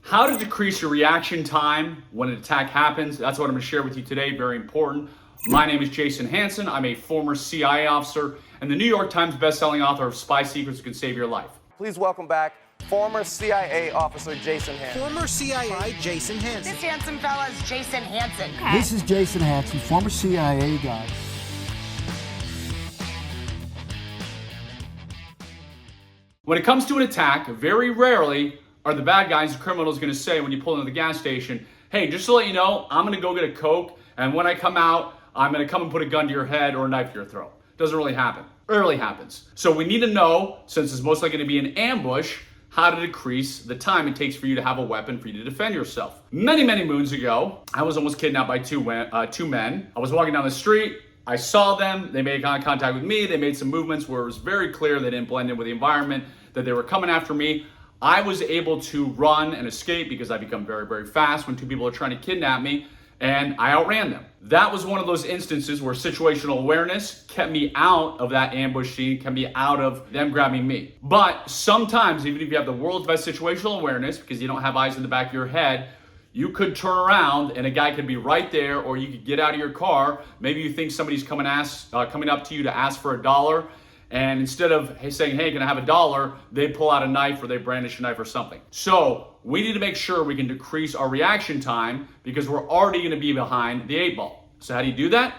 How to decrease your reaction time when an attack happens. That's what I'm going to share with you today. Very important. My name is Jason Hanson. I'm a former CIA officer and the New York Times bestselling author of Spy Secrets That Can Save Your Life. Please welcome back former CIA officer Jason Hanson. Former CIA Jason Hanson. This handsome fella is Jason Hanson. This is Jason Hanson, former CIA guy. When it comes to an attack, very rarely are the bad guys and criminals going to say when you pull into the gas station, hey, just to let you know, I'm going to go get a Coke, and when I come out, I'm going to come and put a gun to your head or a knife to your throat. Doesn't really happen. Rarely happens. So we need to know, since it's most likely going to be an ambush, how to decrease the time it takes for you to have a weapon for you to defend yourself. Many, many moons ago, I was almost kidnapped by two men. I was walking down the street. I saw them. They made contact with me. They made some movements where it was very clear they didn't blend in with the environment, that they were coming after me. I was able to run and escape because I become very, very fast when two people are trying to kidnap me, and I outran them. That was one of those instances where situational awareness kept me out of that ambush scene, kept me out of them grabbing me. But sometimes, even if you have the world's best situational awareness, because you don't have eyes in the back of your head, you could turn around and a guy could be right there, or you could get out of your car. Maybe you think somebody's coming up to you to ask for $1, and instead of saying, hey, can I have $1, they pull out a knife or they brandish a knife or something. So we need to make sure we can decrease our reaction time because we're already going to be behind the 8-ball. So how do you do that?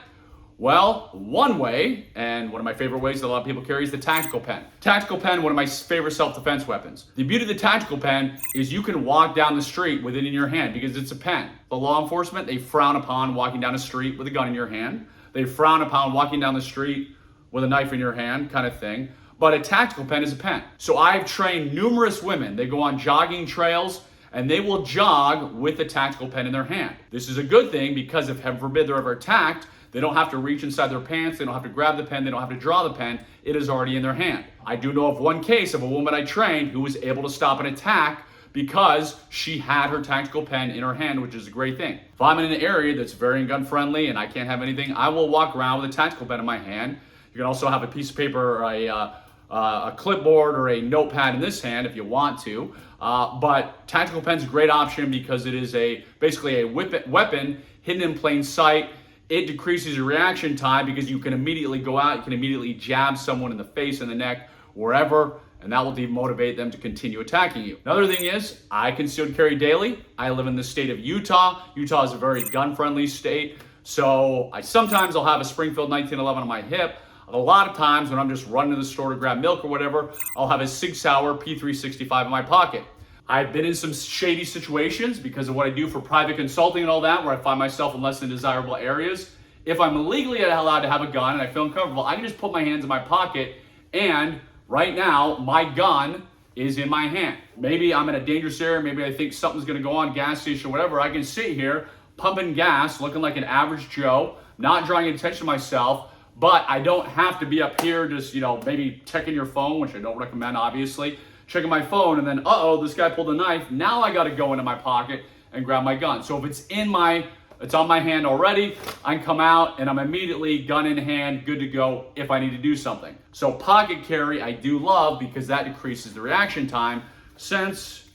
Well, one way, and one of my favorite ways that a lot of people carry, is the tactical pen. Tactical pen, one of my favorite self-defense weapons. The beauty of the tactical pen is you can walk down the street with it in your hand because it's a pen. The law enforcement, they frown upon walking down the street with a gun in your hand. They frown upon walking down the street with a knife in your hand, kind of thing. But a tactical pen is a pen. So I've trained numerous women. They go on jogging trails and they will jog with a tactical pen in their hand. This is a good thing because if, heaven forbid, they're ever attacked, they don't have to reach inside their pants, they don't have to grab the pen, they don't have to draw the pen, it is already in their hand. I do know of one case of a woman I trained who was able to stop an attack because she had her tactical pen in her hand, which is a great thing. If I'm in an area that's very gun friendly and I can't have anything, I will walk around with a tactical pen in my hand. You can also have a piece of paper or a clipboard or a notepad in this hand if you want to. But tactical pen's a great option because it is basically a weapon hidden in plain sight. It decreases your reaction time because you can immediately go out, you can immediately jab someone in the face and the neck, wherever, and that will demotivate them to continue attacking you. Another thing is, I concealed carry daily. I live in the state of Utah. Utah is a very gun-friendly state, so sometimes I'll have a Springfield 1911 on my hip. A lot of times when I'm just running to the store to grab milk or whatever, I'll have a 6-hour P365 in my pocket. I've been in some shady situations because of what I do for private consulting and all that, where I find myself in less than desirable areas. If I'm legally allowed to have a gun and I feel uncomfortable, I can just put my hands in my pocket, and right now my gun is in my hand. Maybe I'm in a dangerous area, maybe I think something's gonna go on, gas station, whatever. I can sit here pumping gas, looking like an average Joe, not drawing attention to myself, but I don't have to be up here just, maybe checking your phone, which I don't recommend, obviously. Checking my phone and then, this guy pulled a knife. Now I gotta go into my pocket and grab my gun. So if it's on my hand already, I can come out and I'm immediately gun in hand, good to go if I need to do something. So pocket carry I do love because that decreases the reaction time since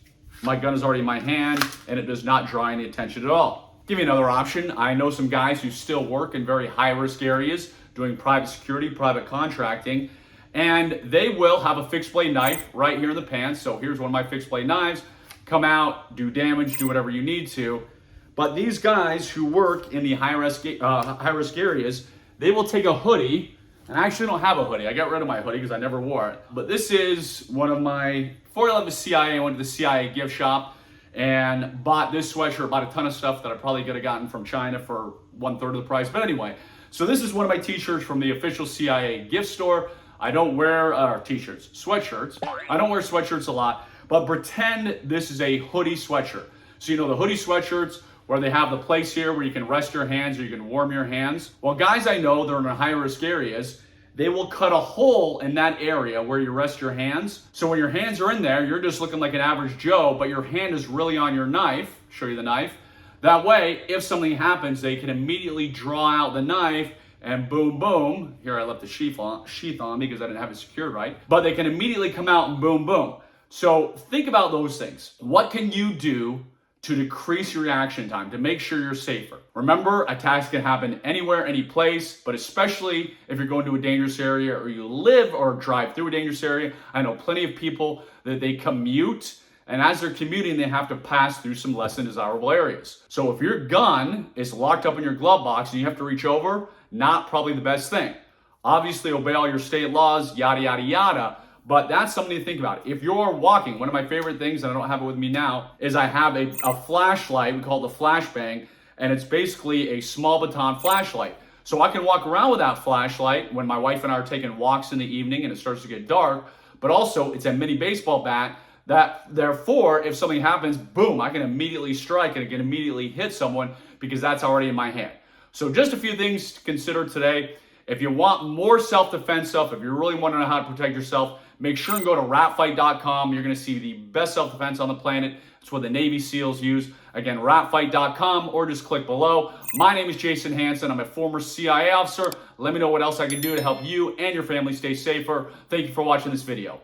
my gun is already in my hand and it does not draw any attention at all. Give you another option. I know some guys who still work in very high risk areas doing private security, private contracting, and they will have a fixed blade knife right here in the pants. So here's one of my fixed blade knives. Come out, do damage, do whatever you need to. But these guys who work in the high risk areas, they will take a hoodie, and I actually don't have a hoodie. I got rid of my hoodie because I never wore it. But this is one of my, before I left the CIA, I went to the CIA gift shop and bought this sweatshirt, bought a ton of stuff that I probably could have gotten from China for 1/3 of the price. But anyway, so this is one of my t-shirts from the official CIA gift store. I don't wear sweatshirts. I don't wear sweatshirts a lot, but pretend this is a hoodie sweatshirt. So the hoodie sweatshirts where they have the place here where you can rest your hands or you can warm your hands. Well, guys I know that are in high risk areas, they will cut a hole in that area where you rest your hands. So when your hands are in there, you're just looking like an average Joe, but your hand is really on your knife. Show you the knife. That way, if something happens, they can immediately draw out the knife and boom, boom. Here I left the sheath on because I didn't have it secured right. But they can immediately come out and boom, boom. So think about those things. What can you do to decrease your reaction time, to make sure you're safer? Remember, attacks can happen anywhere, any place, but especially if you're going to a dangerous area or you live or drive through a dangerous area. I know plenty of people that they commute, and as they're commuting, they have to pass through some less than desirable areas. So if your gun is locked up in your glove box and you have to reach over, not probably the best thing. Obviously, obey all your state laws, yada, yada, yada. But that's something to think about. If you're walking, one of my favorite things, and I don't have it with me now, is I have a flashlight. We call it the flashbang, and it's basically a small baton flashlight. So I can walk around with that flashlight when my wife and I are taking walks in the evening and it starts to get dark. But also, it's a mini baseball bat that, therefore, if something happens, boom, I can immediately strike and I can immediately hit someone because that's already in my hand. So just a few things to consider today. If you want more self-defense stuff, if you really want to know how to protect yourself, make sure and go to rapfight.com. You're going to see the best self-defense on the planet. It's what the Navy SEALs use. Again, rapfight.com, or just click below. My name is Jason Hanson. I'm a former CIA officer. Let me know what else I can do to help you and your family stay safer. Thank you for watching this video.